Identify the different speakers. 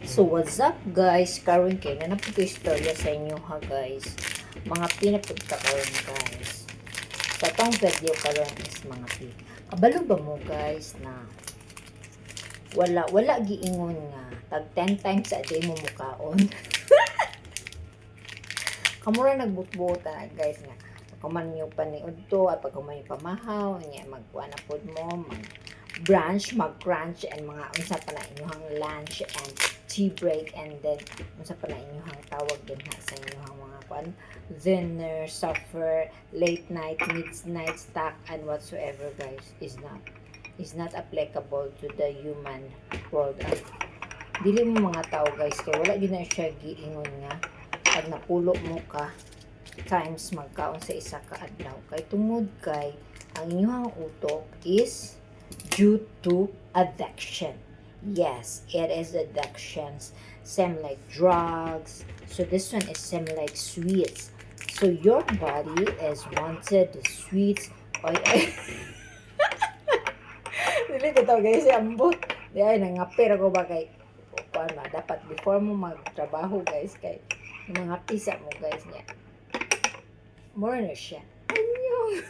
Speaker 1: So what's up guys? Karon kay na po istorya sa inyo ha guys. Mga pinapugta karon guys. Sa tong video karon is mga kabalo ba mo guys na wala giingon nga tag 10 times a day mo mukaon. Kamura nagbutbuta na guys nga pagkuman yung paniud to at pagkuman yung pamahaw nya magkuha na pod mo mag-crunch and mga unsa pa na inyong lunch and tea break and then unsa pa na inyong tawag din ha sa inyong mga kwan dinner, supper, late night, midnight snack and whatsoever guys is not applicable to the human world. Dili mo mga tao guys kay wala gyud na siya giingon nga pag napulo mo ka times magkaon sa isa ka adlaw kay tungod kay ang inyong utok is due to addiction. Yes, it is addictions. Same like drugs. So this one is same like sweets. So your body is wanted the sweets. Ay. Dili ko to guys, ambot. Di ay nangapir ako ba kay kuan ba dapat before mo magtrabaho guys kay yung mga pisa mo guys niya. More na siya. Anyo.